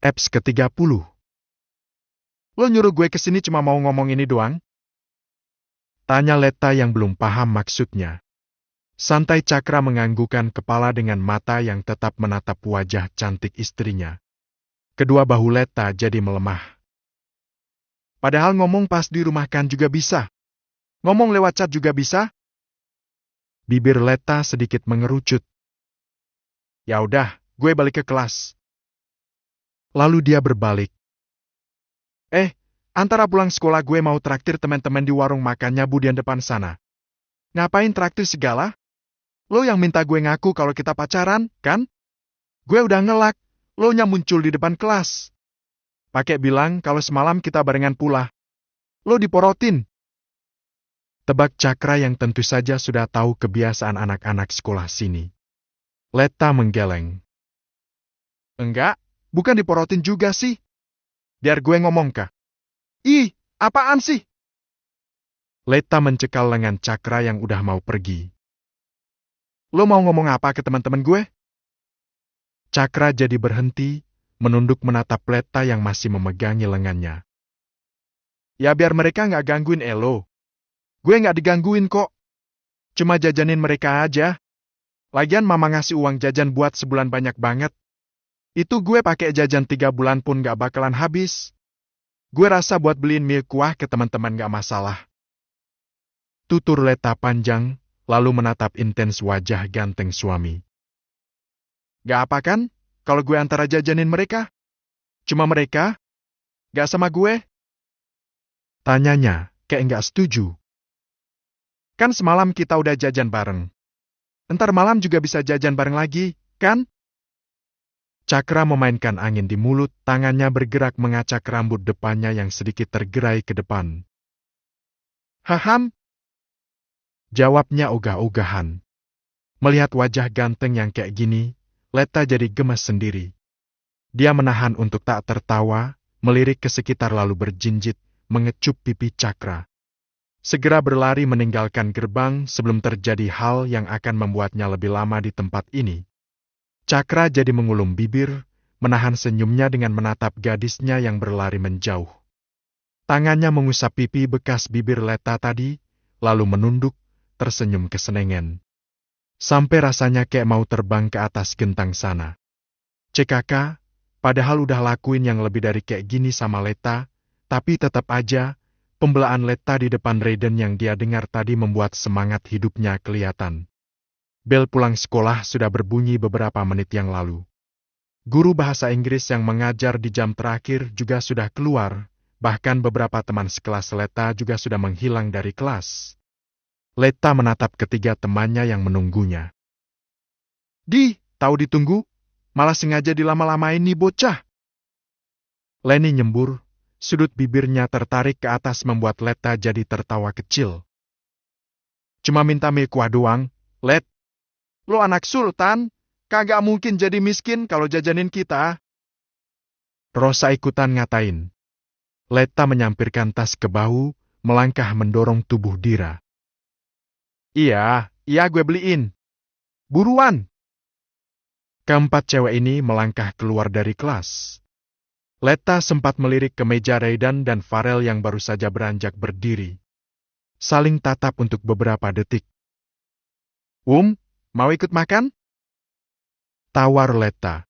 Eps ke-30. Lo nyuruh gue kesini cuma mau ngomong ini doang? Tanya Letta yang belum paham maksudnya. Santai Cakra menganggukkan kepala dengan mata yang tetap menatap wajah cantik istrinya. Kedua bahu Letta jadi melemah. Padahal ngomong pas di rumah kan juga bisa. Ngomong lewat chat juga bisa. Bibir Letta sedikit mengerucut. Ya udah, gue balik ke kelas. Lalu dia berbalik. Antara pulang sekolah gue mau traktir teman-teman di warung makannya Budian depan sana. Ngapain traktir segala? Lo yang minta gue ngaku kalau kita pacaran, kan? Gue udah ngelak, lo nya muncul di depan kelas. Pakai bilang kalau semalam kita barengan pula. Lo diporotin. Tebak Cakra yang tentu saja sudah tahu kebiasaan anak-anak sekolah sini. Letta menggeleng. Enggak, bukan diporotin juga sih. Biar gue ngomong kah? Ih, apaan sih? Letta mencekal lengan Cakra yang udah mau pergi. Lo mau ngomong apa ke teman-teman gue? Cakra jadi berhenti, menunduk menatap Letta yang masih memegangi lengannya. Ya biar mereka nggak gangguin Elo. Gue nggak digangguin kok. Cuma jajanin mereka aja. Lagian mama ngasih uang jajan buat sebulan banyak banget. Itu gue pakai jajan 3 bulan pun nggak bakalan habis. Gue rasa buat beliin mie kuah ke teman-teman nggak masalah. Tutur Letta panjang, lalu menatap intens wajah ganteng suami. Gak apa kan, kalau gue antara jajanin mereka? Cuma mereka? Gak sama gue? Tanyanya, kayak nggak setuju. Kan semalam kita udah jajan bareng. Entar malam juga bisa jajan bareng lagi, kan? Cakra memainkan angin di mulut, tangannya bergerak mengacak rambut depannya yang sedikit tergerai ke depan. Haham? Jawabnya ogah-ogahan. Melihat wajah ganteng yang kayak gini, Letta jadi gemes sendiri. Dia menahan untuk tak tertawa, melirik ke sekitar lalu berjinjit, mengecup pipi Cakra. Segera berlari meninggalkan gerbang sebelum terjadi hal yang akan membuatnya lebih lama di tempat ini. Cakra jadi mengulum bibir, menahan senyumnya dengan menatap gadisnya yang berlari menjauh. Tangannya mengusap pipi bekas bibir Letta tadi, lalu menunduk, tersenyum kesenengan. Sampai rasanya kayak mau terbang ke atas gentang sana. CKK, padahal udah lakuin yang lebih dari kayak gini sama Letta, tapi tetap aja, pembelaan Letta di depan Raiden yang dia dengar tadi membuat semangat hidupnya kelihatan. Bel pulang sekolah sudah berbunyi beberapa menit yang lalu. Guru bahasa Inggris yang mengajar di jam terakhir juga sudah keluar, bahkan beberapa teman sekelas Letta juga sudah menghilang dari kelas. Letta menatap ketiga temannya yang menunggunya. Tahu ditunggu? Malah sengaja dilama-lamain nih bocah. Lenny nyembur, sudut bibirnya tertarik ke atas membuat Letta jadi tertawa kecil. Cuma minta mie kuah doang, Let. Lo anak sultan, kagak mungkin jadi miskin kalau jajanin kita. Rosa ikutan ngatain. Letta menyampirkan tas ke bahu, melangkah mendorong tubuh Dira. Iya gue beliin. Buruan. Keempat cewek ini melangkah keluar dari kelas. Letta sempat melirik ke meja Raiden dan Farel yang baru saja beranjak berdiri. Saling tatap untuk beberapa detik. Mau ikut makan? Tawar Letta.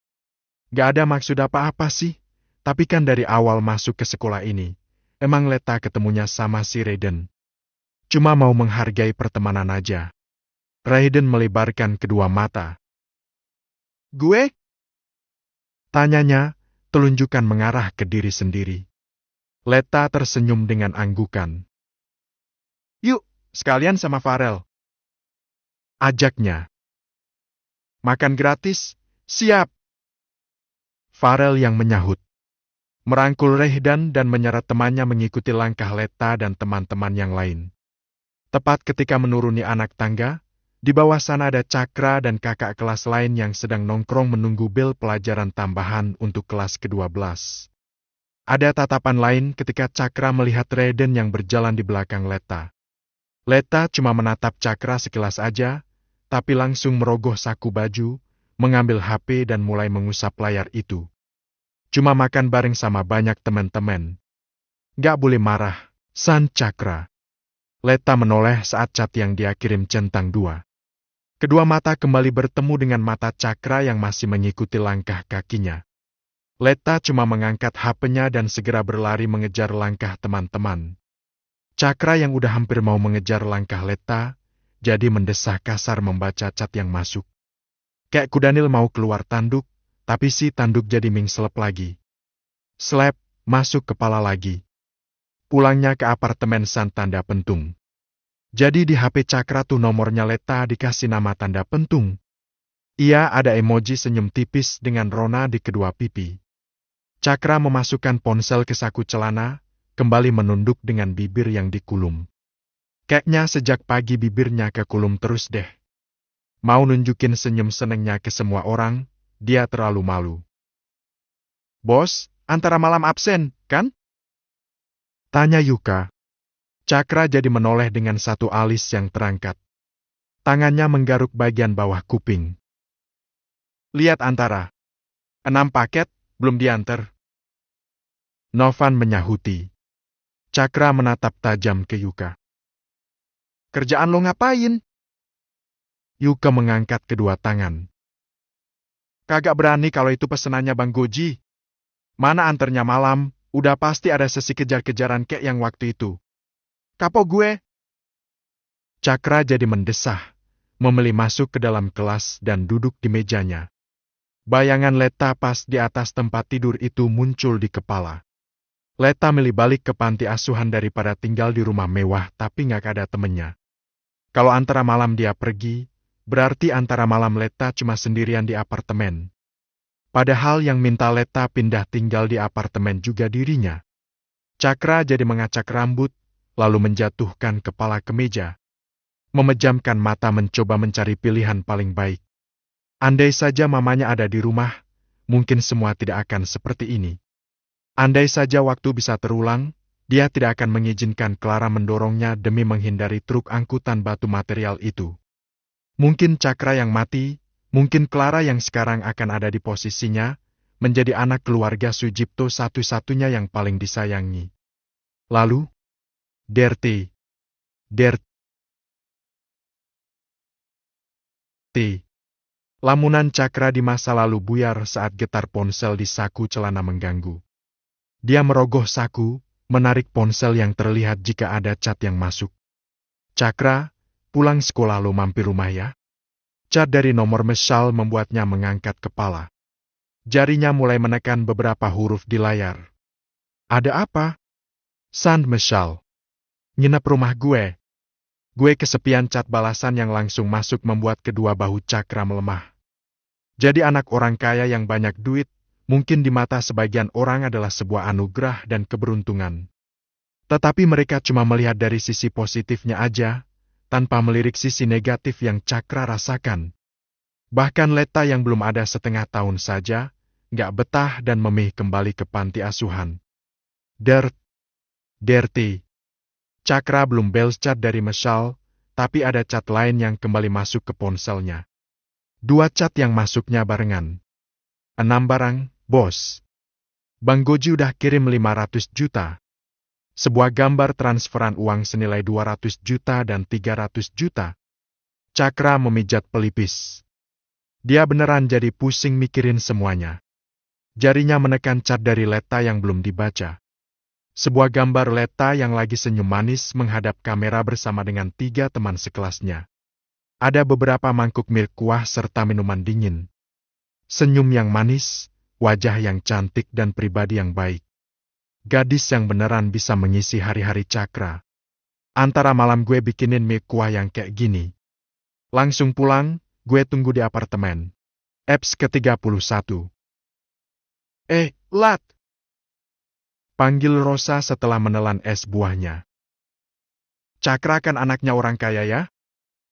Gak ada maksud apa-apa sih, tapi kan dari awal masuk ke sekolah ini, emang Letta ketemunya sama si Raiden. Cuma mau menghargai pertemanan aja. Raiden melebarkan kedua mata. Gue? Tanyanya, telunjukan mengarah ke diri sendiri. Letta tersenyum dengan anggukan. Yuk, sekalian sama Farel. Ajaknya. Makan gratis? Siap. Farel yang menyahut. Merangkul Raiden dan menyeret temannya mengikuti langkah Letta dan teman-teman yang lain. Tepat ketika menuruni anak tangga, di bawah sana ada Cakra dan kakak kelas lain yang sedang nongkrong menunggu bel pelajaran tambahan untuk kelas ke-12. Ada tatapan lain ketika Cakra melihat Raiden yang berjalan di belakang Letta. Letta cuma menatap Cakra sekilas aja, tapi langsung merogoh saku baju, mengambil HP dan mulai mengusap layar itu. Cuma makan bareng sama banyak teman-teman. Gak boleh marah, San Cakra. Letta menoleh saat cat yang dia kirim centang dua. Kedua mata kembali bertemu dengan mata Cakra yang masih mengikuti langkah kakinya. Letta cuma mengangkat HP-nya dan segera berlari mengejar langkah teman-teman. Cakra yang udah hampir mau mengejar langkah Letta, jadi mendesah kasar membaca cat yang masuk. Kayak kudanil mau keluar tanduk, tapi si tanduk jadi mingselep lagi. Slap, masuk kepala lagi. Pulangnya ke apartemen San tanda pentung. Jadi di HP Cakra tuh nomornya Letta dikasih nama tanda pentung. Iya ada emoji senyum tipis dengan rona di kedua pipi. Cakra memasukkan ponsel ke saku celana, kembali menunduk dengan bibir yang dikulum. Kayaknya sejak pagi bibirnya kekulum terus deh. Mau nunjukin senyum senengnya ke semua orang, dia terlalu malu. Bos, antara malam absen, kan? Tanya Yuka. Cakra jadi menoleh dengan satu alis yang terangkat. Tangannya menggaruk bagian bawah kuping. Lihat antara. 6 paket, belum diantar. Novan menyahuti. Cakra menatap tajam ke Yuka. Kerjaan lo ngapain? Yuka mengangkat kedua tangan. Kagak berani kalau itu pesenannya Bang Goji. Mana anternya malam, udah pasti ada sesi kejar-kejaran kayak yang waktu itu. Kapok gue. Cakra jadi mendesah, memilih masuk ke dalam kelas dan duduk di mejanya. Bayangan Letta pas di atas tempat tidur itu muncul di kepala. Letta milih balik ke panti asuhan daripada tinggal di rumah mewah tapi nggak ada temennya. Kalau antara malam dia pergi, berarti antara malam Letta cuma sendirian di apartemen. Padahal yang minta Letta pindah tinggal di apartemen juga dirinya. Cakra jadi mengacak rambut, lalu menjatuhkan kepala ke meja. Memejamkan mata mencoba mencari pilihan paling baik. Andai saja mamanya ada di rumah, mungkin semua tidak akan seperti ini. Andai saja waktu bisa terulang, dia tidak akan mengizinkan Clara mendorongnya demi menghindari truk angkutan batu material itu. Mungkin Cakra yang mati, mungkin Clara yang sekarang akan ada di posisinya, menjadi anak keluarga Sujipto satu-satunya yang paling disayangi. Lalu, Derti. Lamunan Cakra di masa lalu buyar saat getar ponsel di saku celana mengganggu. Dia merogoh saku, menarik ponsel yang terlihat jika ada cat yang masuk. Cakra, pulang sekolah lo mampir rumah ya? Cat dari nomor mesal membuatnya mengangkat kepala. Jarinya mulai menekan beberapa huruf di layar. Ada apa? Sand mesal. Nginep rumah gue. Gue kesepian cat balasan yang langsung masuk membuat kedua bahu Cakra melemah. Jadi anak orang kaya yang banyak duit, mungkin di mata sebagian orang adalah sebuah anugerah dan keberuntungan. Tetapi mereka cuma melihat dari sisi positifnya aja, tanpa melirik sisi negatif yang Cakra rasakan. Bahkan Letta yang belum ada setengah tahun saja, nggak betah dan memilih kembali ke panti asuhan. Derti. Cakra belum balas cat dari mesal, tapi ada cat lain yang kembali masuk ke ponselnya. 2 cat yang masuknya barengan. 6 barang, bos. Bang Goji udah kirim 500 juta. Sebuah gambar transferan uang senilai 200 juta dan 300 juta. Cakra memijat pelipis. Dia beneran jadi pusing mikirin semuanya. Jarinya menekan cat dari Letta yang belum dibaca. Sebuah gambar Letta yang lagi senyum manis menghadap kamera bersama dengan 3 teman sekelasnya. Ada beberapa mangkuk milk kuah serta minuman dingin. Senyum yang manis, wajah yang cantik dan pribadi yang baik. Gadis yang beneran bisa mengisi hari-hari Cakra. Antara malam gue bikinin milk kuah yang kayak gini. Langsung pulang, gue tunggu di apartemen. Eps ke-31. Lat! Panggil Rosa setelah menelan es buahnya. Cakra kan anaknya orang kaya ya?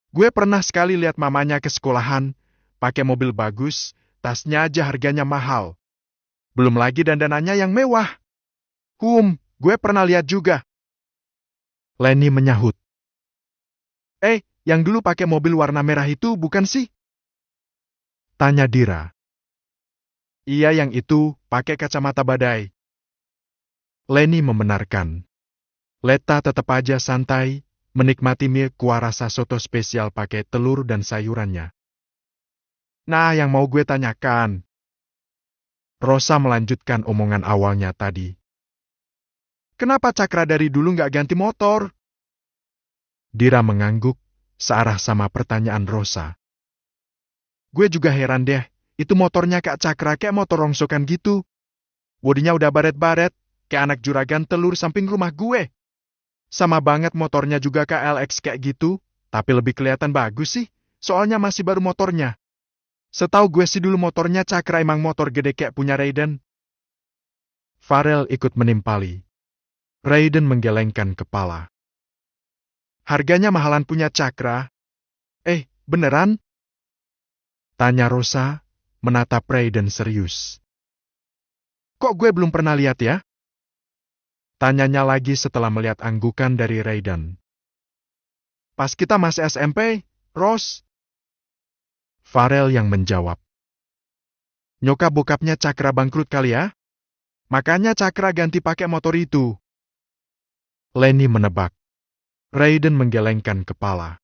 Gue pernah sekali lihat mamanya ke sekolahan, pakai mobil bagus, tasnya aja harganya mahal. Belum lagi dandanannya yang mewah. Gue pernah lihat juga. Lenny menyahut. Yang dulu pakai mobil warna merah itu bukan sih? Tanya Dira. Iya yang itu, pakai kacamata badai. Lenny membenarkan. Letta tetap aja santai, menikmati mie kuah rasa soto spesial pakai telur dan sayurannya. Nah, yang mau gue tanyakan. Rosa melanjutkan omongan awalnya tadi. Kenapa Cakra dari dulu nggak ganti motor? Dira mengangguk, searah sama pertanyaan Rosa. Gue juga heran deh, itu motornya Kak Cakra kayak motor rongsokan gitu. Bodinya udah baret-baret, kayak anak juragan telur samping rumah gue. Sama banget motornya juga KLX kayak gitu, tapi lebih kelihatan bagus sih, soalnya masih baru motornya. Setahu gue sih dulu motornya Cakra emang motor gede kayak punya Raiden. Farel ikut menimpali. Raiden menggelengkan kepala. Harganya mahalan punya Cakra. Beneran? Tanya Rosa, menatap Raiden serius. Kok gue belum pernah lihat ya? Tanyanya lagi setelah melihat anggukan dari Raiden. Pas kita masih SMP, Ros. Farel yang menjawab. Nyokap bokapnya Cakra bangkrut kali ya? Makanya Cakra ganti pakai motor itu. Lenny menebak. Raiden menggelengkan kepala.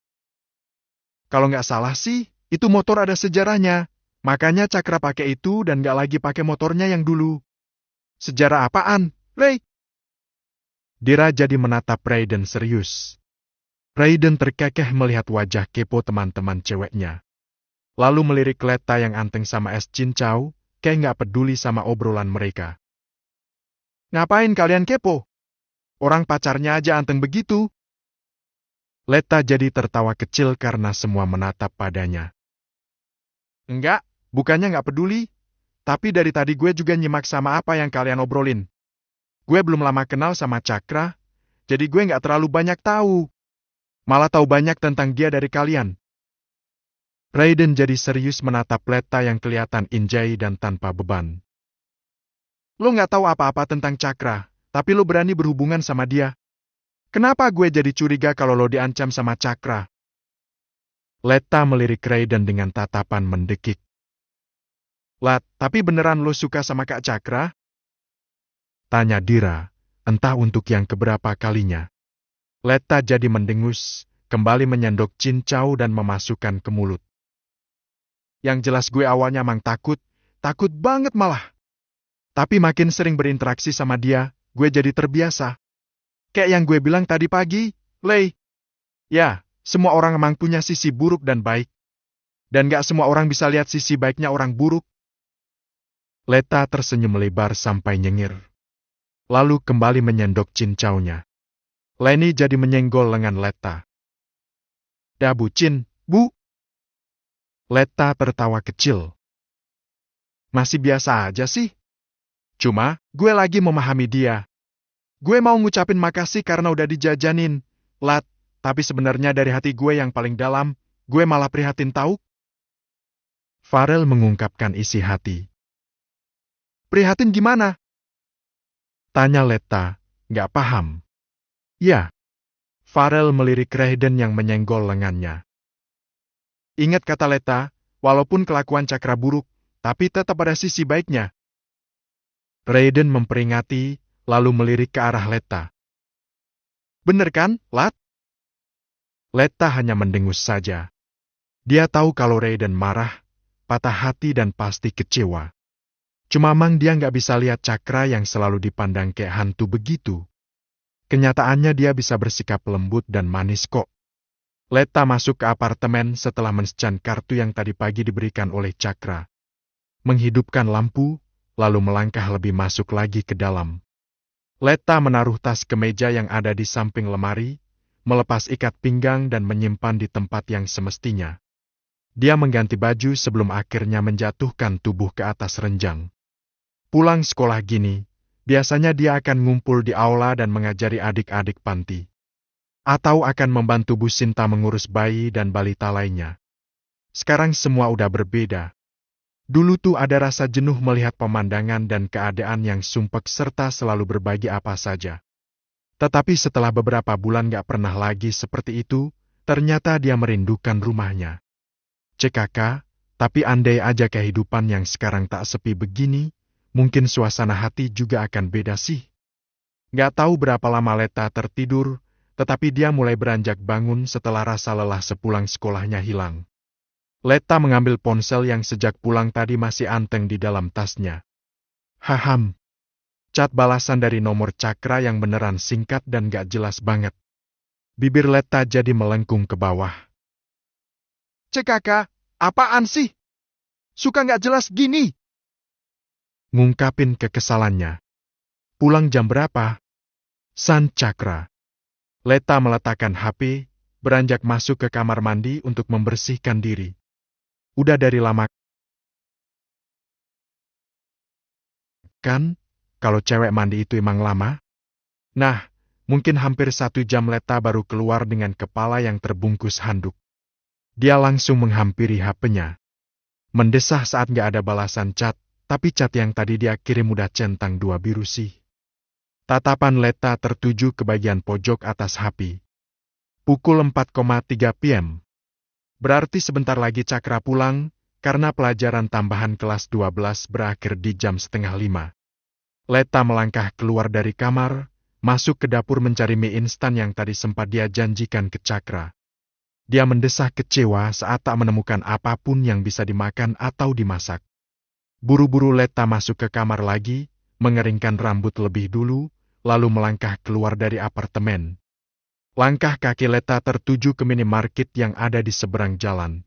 Kalau nggak salah sih, itu motor ada sejarahnya. Makanya Cakra pakai itu dan nggak lagi pakai motornya yang dulu. Sejarah apaan, Ray? Dira jadi menatap Raiden serius. Raiden terkekeh melihat wajah kepo teman-teman ceweknya. Lalu melirik Letta yang anteng sama es cincau, kayak nggak peduli sama obrolan mereka. Ngapain kalian kepo? Orang pacarnya aja anteng begitu. Letta jadi tertawa kecil karena semua menatap padanya. Enggak, bukannya nggak peduli. Tapi dari tadi gue juga nyimak sama apa yang kalian obrolin. Gue belum lama kenal sama Cakra, jadi gue nggak terlalu banyak tahu. Malah tahu banyak tentang dia dari kalian. Raiden jadi serius menatap Letta yang kelihatan enjoy dan tanpa beban. Lo nggak tahu apa-apa tentang Cakra, tapi lo berani berhubungan sama dia. Kenapa gue jadi curiga kalau lo diancam sama Cakra? Letta melirik Raiden dengan tatapan mendekik. Lat, tapi beneran lo suka sama Kak Cakra? Tanya Dira, entah untuk yang keberapa kalinya. Letta jadi mendengus, kembali menyendok cincau dan memasukkan ke mulut. Yang jelas gue awalnya emang takut banget malah. Tapi makin sering berinteraksi sama dia, gue jadi terbiasa. Kayak yang gue bilang tadi pagi, Lei. Ya, semua orang emang punya sisi buruk dan baik. Dan gak semua orang bisa lihat sisi baiknya orang buruk. Letta tersenyum lebar sampai nyengir. Lalu kembali menyendok cincaunya. Lenny jadi menyenggol lengan Letta. Dah bucin, Bu. Letta tertawa kecil. Masih biasa aja sih. Cuma, gue lagi memahami dia. Gue mau ngucapin makasih karena udah dijajanin, Lat, tapi sebenarnya dari hati gue yang paling dalam, gue malah prihatin tahu. Farel mengungkapkan isi hati. Prihatin gimana? Tanya Letta, nggak paham. Ya. Farel melirik Raiden yang menyenggol lengannya. Ingat kata Letta, walaupun kelakuan Cakra buruk, tapi tetap ada sisi baiknya. Raiden memperingati, lalu melirik ke arah Letta. Bener kan, Lat? Letta hanya mendengus saja. Dia tahu kalau Raiden marah, patah hati dan pasti kecewa. Cuma mang dia nggak bisa lihat Cakra yang selalu dipandang kayak hantu begitu. Kenyataannya dia bisa bersikap lembut dan manis kok. Letta masuk ke apartemen setelah men-scan kartu yang tadi pagi diberikan oleh Cakra. Menghidupkan lampu, lalu melangkah lebih masuk lagi ke dalam. Letta menaruh tas ke meja yang ada di samping lemari, melepas ikat pinggang dan menyimpan di tempat yang semestinya. Dia mengganti baju sebelum akhirnya menjatuhkan tubuh ke atas renjang. Pulang sekolah gini, biasanya dia akan ngumpul di aula dan mengajari adik-adik panti. Atau akan membantu Bu Sinta mengurus bayi dan balita lainnya. Sekarang semua udah berbeda. Dulu tuh ada rasa jenuh melihat pemandangan dan keadaan yang sumpek serta selalu berbagi apa saja. Tetapi setelah beberapa bulan gak pernah lagi seperti itu, ternyata dia merindukan rumahnya. CKK, Tapi andai aja kehidupan yang sekarang tak sepi begini, mungkin suasana hati juga akan beda sih. Gak tahu berapa lama Leta tertidur, tetapi dia mulai beranjak bangun setelah rasa lelah sepulang sekolahnya hilang. Leta mengambil ponsel yang sejak pulang tadi masih anteng di dalam tasnya. Haham. Chat balasan dari nomor Cakra yang beneran singkat dan gak jelas banget. Bibir Leta jadi melengkung ke bawah. Cek kakak, apaan sih? Suka gak jelas gini? Ngungkapin kekesalannya. Pulang jam berapa? San Cakra. Leta meletakkan HP, beranjak masuk ke kamar mandi untuk membersihkan diri. Udah dari lama kan, kalau cewek mandi itu emang lama? Nah, mungkin hampir 1 jam Leta baru keluar dengan kepala yang terbungkus handuk. Dia langsung menghampiri HP-nya. Mendesah saat gak ada balasan chat, tapi chat yang tadi dia kirim udah centang 2 biru sih. Tatapan Leta tertuju ke bagian pojok atas HP. Pukul 4,3 PM. Berarti sebentar lagi Cakra pulang, karena pelajaran tambahan kelas 12 berakhir di jam 4:30. Leta melangkah keluar dari kamar, masuk ke dapur mencari mie instan yang tadi sempat dia janjikan ke Cakra. Dia mendesah kecewa saat tak menemukan apapun yang bisa dimakan atau dimasak. Buru-buru Leta masuk ke kamar lagi, mengeringkan rambut lebih dulu, lalu melangkah keluar dari apartemen. Langkah kaki Leta tertuju ke minimarket yang ada di seberang jalan.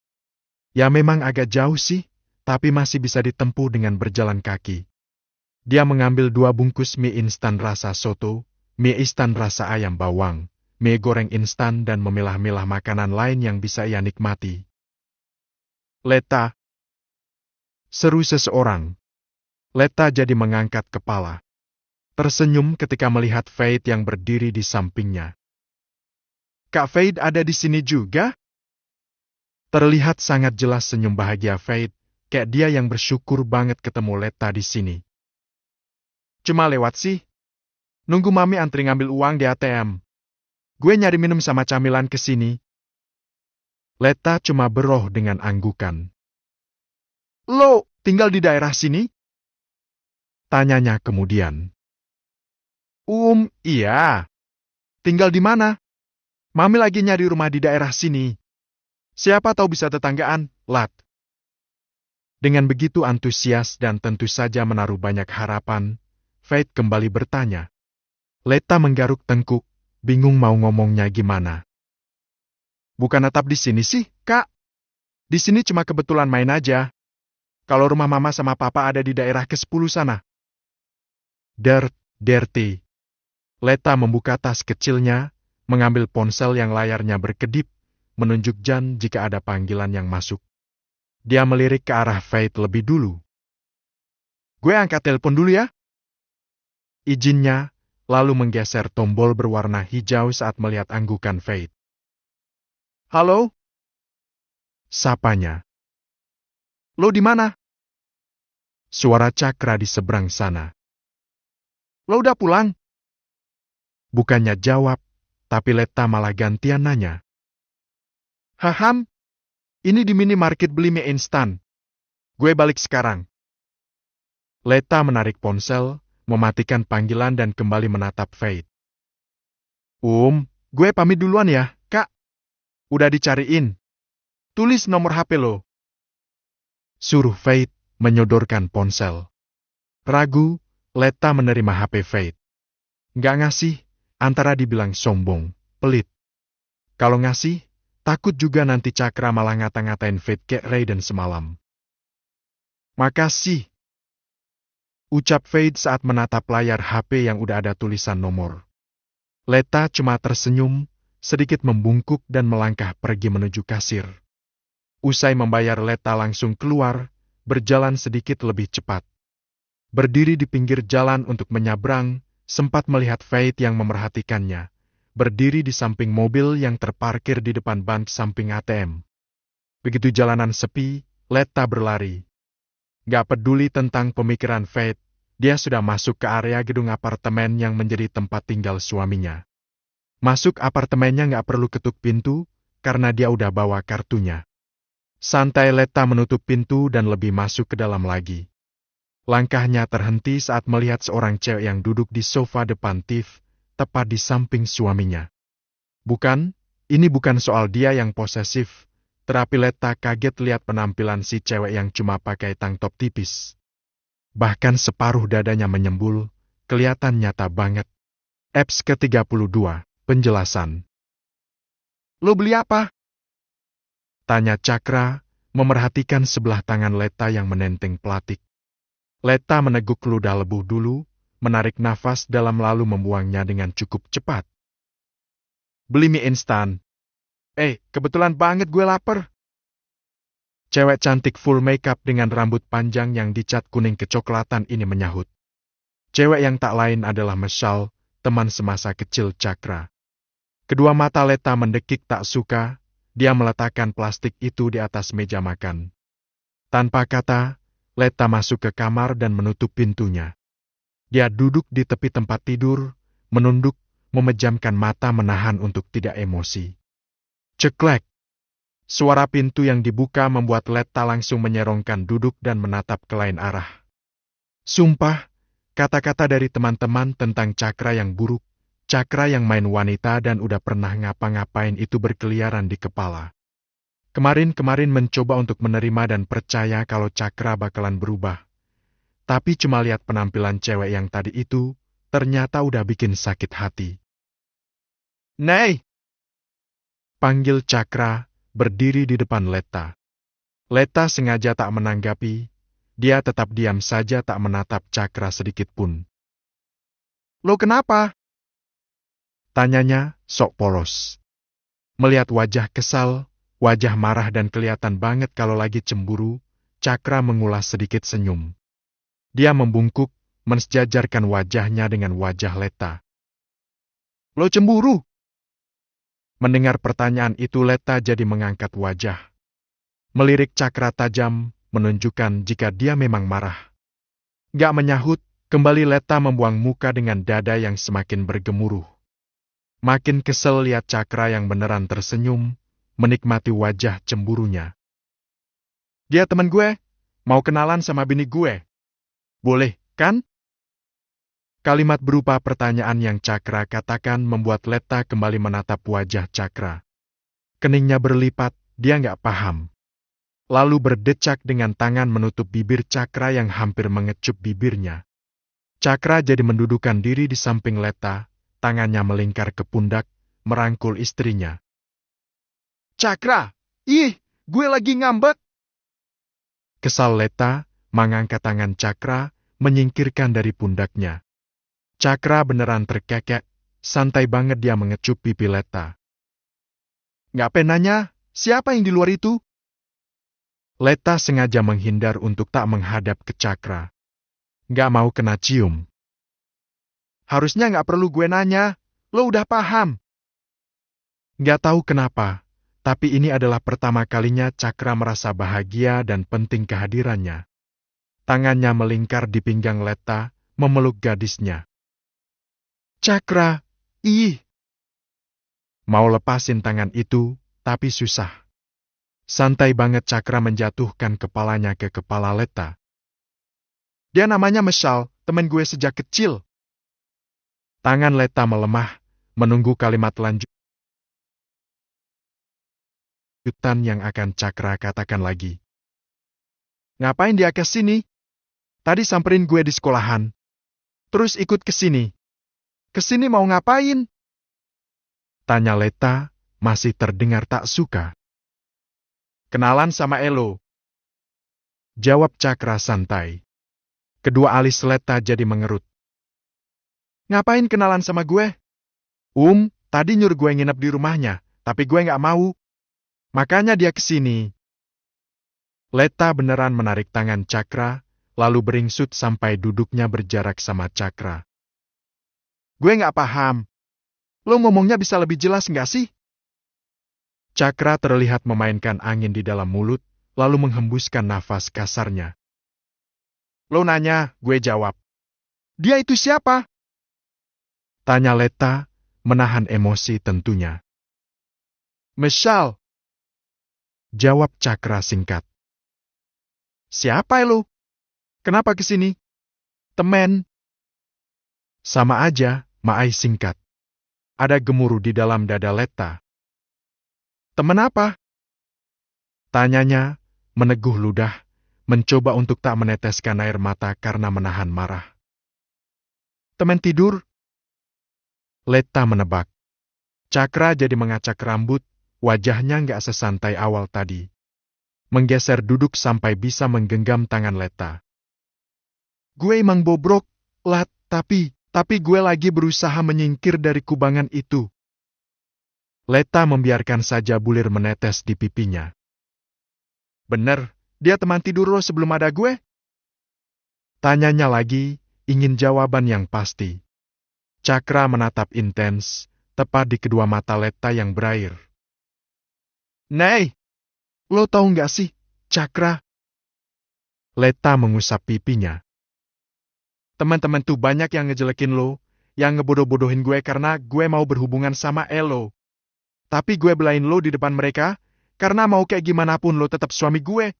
Ya memang agak jauh sih, tapi masih bisa ditempuh dengan berjalan kaki. Dia mengambil 2 bungkus mie instan rasa soto, mie instan rasa ayam bawang, mie goreng instan dan memilah-milah makanan lain yang bisa ia nikmati. Leta, seru seseorang. Leta jadi mengangkat kepala. Tersenyum ketika melihat Faith yang berdiri di sampingnya. Kak Faith ada di sini juga? Terlihat sangat jelas senyum bahagia Faith, kayak dia yang bersyukur banget ketemu Leta di sini. Cuma lewat sih. Nunggu Mami antri ngambil uang di ATM. Gue nyari minum sama camilan ke sini. Leta cuma beroh dengan anggukan. Lo tinggal di daerah sini? Tanyanya kemudian. Iya. Tinggal di mana? Mami lagi nyari rumah di daerah sini. Siapa tahu bisa tetanggaan, Lat. Dengan begitu antusias dan tentu saja menaruh banyak harapan, Faith kembali bertanya. Leta menggaruk tengkuk, bingung mau ngomongnya gimana. Bukan tetap di sini sih, Kak. Di sini cuma kebetulan main aja. Kalau rumah Mama sama Papa ada di daerah ke-10 sana. Dirty. Leta membuka tas kecilnya, mengambil ponsel yang layarnya berkedip, menunjuk Jan jika ada panggilan yang masuk. Dia melirik ke arah Faith lebih dulu. Gue angkat telepon dulu ya. Izinnya, lalu menggeser tombol berwarna hijau saat melihat anggukan Faith. Halo? Sapanya. Lo di mana? Suara Cakra di seberang sana. Lo udah pulang? Bukannya jawab, tapi Leta malah gantian nanya. Haham, ini di minimarket beli mie instan. Gue balik sekarang. Leta menarik ponsel, mematikan panggilan dan kembali menatap Faith. Gue pamit duluan ya, Kak. Udah dicariin. Tulis nomor HP lo. Suruh Faith menyodorkan ponsel. Ragu, Leta menerima HP Faith. Nggak ngasih, antara dibilang sombong, pelit. Kalau ngasih, takut juga nanti Cakra malah ngata-ngatain Faith kayak Raiden semalam. Makasih. Ucap Faith saat menatap layar HP yang udah ada tulisan nomor. Leta cuma tersenyum, sedikit membungkuk dan melangkah pergi menuju kasir. Usai membayar Leta langsung keluar, berjalan sedikit lebih cepat. Berdiri di pinggir jalan untuk menyabrang, sempat melihat Faith yang memerhatikannya, berdiri di samping mobil yang terparkir di depan bank samping ATM. Begitu jalanan sepi, Leta berlari. Gak peduli tentang pemikiran Faith, dia sudah masuk ke area gedung apartemen yang menjadi tempat tinggal suaminya. Masuk apartemennya gak perlu ketuk pintu, karena dia udah bawa kartunya. Santai Letta menutup pintu dan lebih masuk ke dalam lagi. Langkahnya terhenti saat melihat seorang cewek yang duduk di sofa depan TV, tepat di samping suaminya. Bukan, ini bukan soal dia yang posesif, tetapi Letta kaget lihat penampilan si cewek yang cuma pakai tank top tipis. Bahkan separuh dadanya menyembul, kelihatan nyata banget. Eps ke-32, penjelasan. Lo beli apa? Tanya Cakra, memerhatikan sebelah tangan Letta yang menenteng pelatik. Letta meneguk ludah lebuh dulu, menarik nafas dalam lalu membuangnya dengan cukup cepat. Beli mie instan. Kebetulan banget gue lapar. Cewek cantik full makeup dengan rambut panjang yang dicat kuning kecoklatan ini menyahut. Cewek yang tak lain adalah Michelle, teman semasa kecil Cakra. Kedua mata Letta mendekik tak suka, dia meletakkan plastik itu di atas meja makan. Tanpa kata, Letta masuk ke kamar dan menutup pintunya. Dia duduk di tepi tempat tidur, menunduk, memejamkan mata menahan untuk tidak emosi. Ceklek. Suara pintu yang dibuka membuat Letta langsung menyerongkan duduk dan menatap ke lain arah. Sumpah, kata-kata dari teman-teman tentang Cakra yang buruk, Cakra yang main wanita dan udah pernah ngapa-ngapain itu berkeliaran di kepala. Kemarin-kemarin mencoba untuk menerima dan percaya kalau Cakra bakalan berubah. Tapi cuma lihat penampilan cewek yang tadi itu, ternyata udah bikin sakit hati. Nei! Panggil Cakra, berdiri di depan Letta. Letta sengaja tak menanggapi, dia tetap diam saja tak menatap Cakra sedikit pun. Lo kenapa? Tanyanya, sok polos. Melihat wajah kesal, wajah marah dan kelihatan banget kalau lagi cemburu, Cakra mengulas sedikit senyum. Dia membungkuk, mensejajarkan wajahnya dengan wajah Letta. Lo cemburu? Mendengar pertanyaan itu Letta jadi mengangkat wajah. Melirik Cakra tajam, menunjukkan jika dia memang marah. Gak menyahut, kembali Letta membuang muka dengan dada yang semakin bergemuruh. Makin kesel lihat Cakra yang beneran tersenyum, menikmati wajah cemburunya. Dia teman gue, mau kenalan sama bini gue. Boleh, kan? Kalimat berupa pertanyaan yang Cakra katakan membuat Letta kembali menatap wajah Cakra. Keningnya berlipat, dia nggak paham. Lalu berdecak dengan tangan menutup bibir Cakra yang hampir mengecup bibirnya. Cakra jadi mendudukkan diri di samping Letta, tangannya melingkar ke pundak, merangkul istrinya. Cakra! Gue lagi ngambek! Kesal Letta, mengangkat tangan Cakra, menyingkirkan dari pundaknya. Cakra beneran terkekek, santai banget dia mengecup pipi Letta. Nggak penanya, siapa yang di luar itu? Letta sengaja menghindar untuk tak menghadap ke Cakra. Nggak mau kena cium. Harusnya nggak perlu gue nanya, lo udah paham. Nggak tahu kenapa, tapi ini adalah pertama kalinya Cakra merasa bahagia dan penting kehadirannya. Tangannya melingkar di pinggang Letta, memeluk gadisnya. Cakra, Mau lepasin tangan itu, tapi susah. Santai banget Cakra menjatuhkan kepalanya ke kepala Letta. Dia namanya Michelle, temen gue sejak kecil. Tangan Letta melemah, menunggu kalimat lanjutan yang akan Cakra katakan lagi. Ngapain dia ke sini? Tadi samperin gue di sekolahan. Terus ikut ke sini. Ke sini mau ngapain? Tanya Letta, masih terdengar tak suka. Kenalan sama Elo. Jawab Cakra santai. Kedua alis Letta jadi mengerut. Ngapain kenalan sama gue? Tadi nyuruh gue nginep di rumahnya, tapi gue nggak mau. Makanya dia kesini. Letta beneran menarik tangan Cakra, lalu beringsut sampai duduknya berjarak sama Cakra. Gue nggak paham. Lo ngomongnya bisa lebih jelas nggak sih? Cakra terlihat memainkan angin di dalam mulut, lalu menghembuskan nafas kasarnya. Lo nanya, gue jawab. Dia itu siapa? Tanya Letta, menahan emosi tentunya. Michelle. Jawab Cakra singkat. Siapa lo? Kenapa kesini? Temen. Sama aja, Maai singkat. Ada gemuruh di dalam dada Letta. Temen apa? Tanyanya, meneguh ludah, mencoba untuk tak meneteskan air mata karena menahan marah. Temen tidur? Letta menebak. Cakra jadi mengacak rambut, wajahnya nggak sesantai awal tadi. Menggeser duduk sampai bisa menggenggam tangan Letta. Gue emang bobrok, Lat, tapi gue lagi berusaha menyingkir dari kubangan itu. Letta membiarkan saja bulir menetes di pipinya. Bener, dia teman tidur lo sebelum ada gue? Tanyanya lagi, ingin jawaban yang pasti. Cakra menatap intens, tepat di kedua mata Letta yang berair. Nei, lo tahu nggak sih, Cakra? Letta mengusap pipinya. Teman-teman tuh banyak yang ngejelekin lo, yang ngebodoh-bodohin gue karena gue mau berhubungan sama Elo. Tapi gue belain lo di depan mereka, karena mau kayak gimana pun lo tetap suami gue.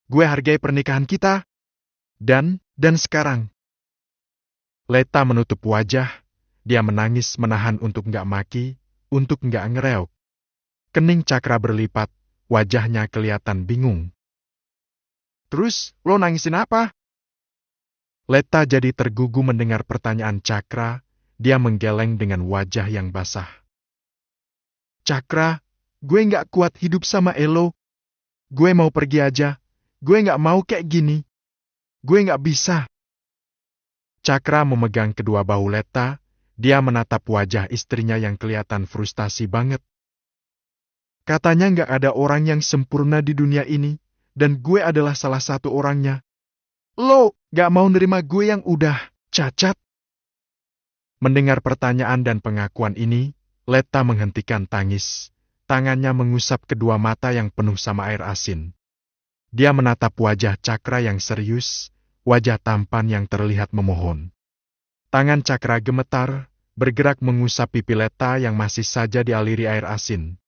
Gue hargai pernikahan kita. Dan sekarang. Letta menutup wajah, dia menangis menahan untuk nggak maki, untuk nggak ngereok. Kening Cakra berlipat, wajahnya kelihatan bingung. Terus, lo nangisin apa? Letta jadi tergugu mendengar pertanyaan Cakra, dia menggeleng dengan wajah yang basah. Cakra, gue nggak kuat hidup sama Elo. Gue mau pergi aja. Gue nggak mau kayak gini. Gue nggak bisa. Cakra memegang kedua bahu Letta, dia menatap wajah istrinya yang kelihatan frustasi banget. Katanya nggak ada orang yang sempurna di dunia ini, dan gue adalah salah satu orangnya. Lo nggak mau nerima gue yang udah cacat? Mendengar pertanyaan dan pengakuan ini, Letta menghentikan tangis. Tangannya mengusap kedua mata yang penuh sama air asin. Dia menatap wajah Cakra yang serius, wajah tampan yang terlihat memohon. Tangan Cakra gemetar, bergerak mengusap pipi Letta yang masih saja dialiri air asin.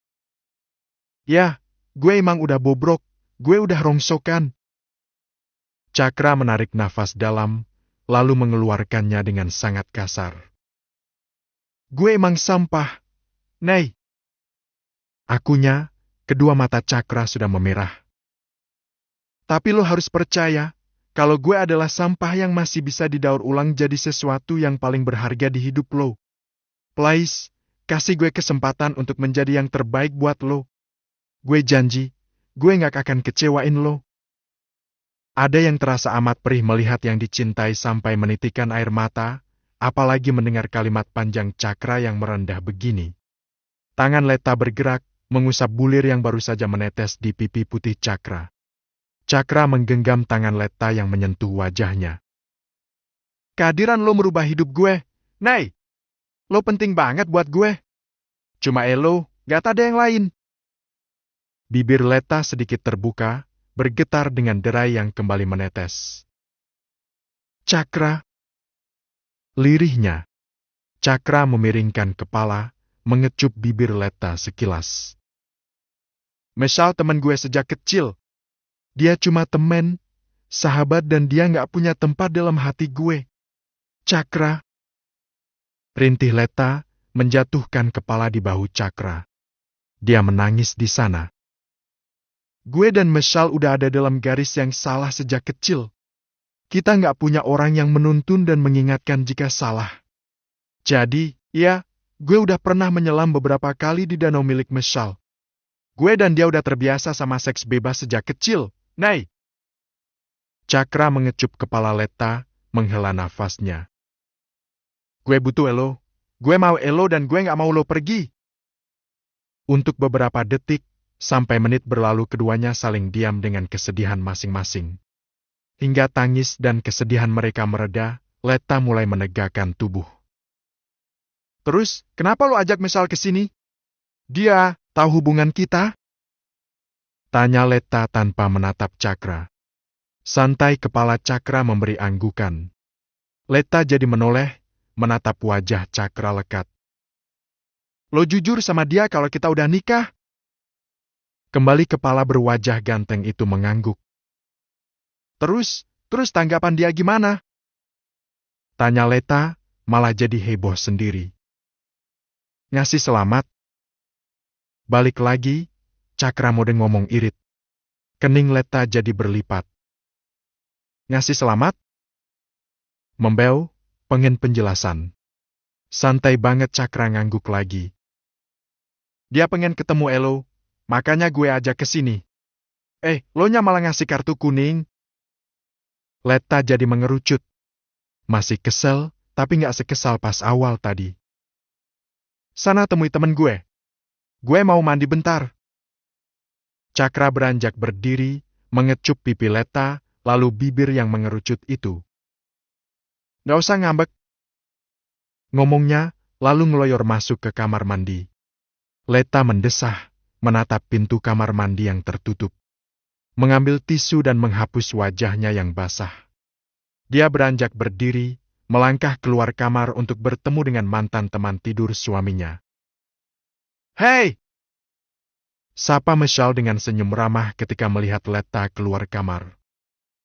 Ya, gue emang udah bobrok, gue udah rongsokan. Cakra menarik nafas dalam, lalu mengeluarkannya dengan sangat kasar. Gue emang sampah, Nei. Akunya, kedua mata Cakra sudah memerah. Tapi lo harus percaya, kalau gue adalah sampah yang masih bisa didaur ulang jadi sesuatu yang paling berharga di hidup lo. Please, kasih gue kesempatan untuk menjadi yang terbaik buat lo. Gue janji, gue gak akan kecewain lo. Ada yang terasa amat perih melihat yang dicintai sampai menitikan air mata, apalagi mendengar kalimat panjang Cakra yang merendah begini. Tangan Letta bergerak, mengusap bulir yang baru saja menetes di pipi putih Cakra. Cakra menggenggam tangan Letta yang menyentuh wajahnya. Kehadiran lo merubah hidup gue, Nei. Lo penting banget buat gue. Cuma Elo, gak ada yang lain. Bibir Letta sedikit terbuka, bergetar dengan derai yang kembali menetes. Cakra. Lirihnya. Cakra memiringkan kepala, mengecup bibir Letta sekilas. Michelle teman gue sejak kecil. Dia cuma temen, sahabat dan dia nggak punya tempat dalam hati gue. Cakra. Rintih Letta menjatuhkan kepala di bahu Cakra. Dia menangis di sana. Gue dan Michelle udah ada dalam garis yang salah sejak kecil. Kita nggak punya orang yang menuntun dan mengingatkan jika salah. Jadi, ya, gue udah pernah menyelam beberapa kali di danau milik Michelle. Gue dan dia udah terbiasa sama seks bebas sejak kecil, Nei. Cakra mengecup kepala Letta, menghela nafasnya. Gue butuh Elo. Gue mau Elo dan gue nggak mau lo pergi. Untuk beberapa detik, sampai menit berlalu keduanya saling diam dengan kesedihan masing-masing. Hingga tangis dan kesedihan mereka mereda, Letta mulai menegakkan tubuh. Terus, kenapa lo ajak Michelle ke sini? Dia tahu hubungan kita? Tanya Letta tanpa menatap Cakra. Santai kepala Cakra memberi anggukan. Letta jadi menoleh, menatap wajah Cakra lekat. Lo jujur sama dia kalau kita udah nikah? Kembali kepala berwajah ganteng itu mengangguk. Terus tanggapan dia gimana? Tanya Leta, malah jadi heboh sendiri. Ngasih selamat. Balik lagi, Cakramode ngomong irit. Kening Leta jadi berlipat. Ngasih selamat? Membeu, pengen penjelasan. Santai banget Cakra ngangguk lagi. Dia pengen ketemu Elo, makanya gue ajak ke sini. Lo nya malah ngasih kartu kuning. Leta jadi mengerucut. Masih kesel, tapi nggak sekesal pas awal tadi. Sana temui temen gue. Gue mau mandi bentar. Cakra beranjak berdiri, mengecup pipi Leta, lalu bibir yang mengerucut itu. Nggak usah ngambek. Ngomongnya, lalu ngeloyor masuk ke kamar mandi. Leta mendesah, menatap pintu kamar mandi yang tertutup. Mengambil tisu dan menghapus wajahnya yang basah. Dia beranjak berdiri, melangkah keluar kamar untuk bertemu dengan mantan teman tidur suaminya. Hei! Sapa Michelle dengan senyum ramah ketika melihat Leta keluar kamar.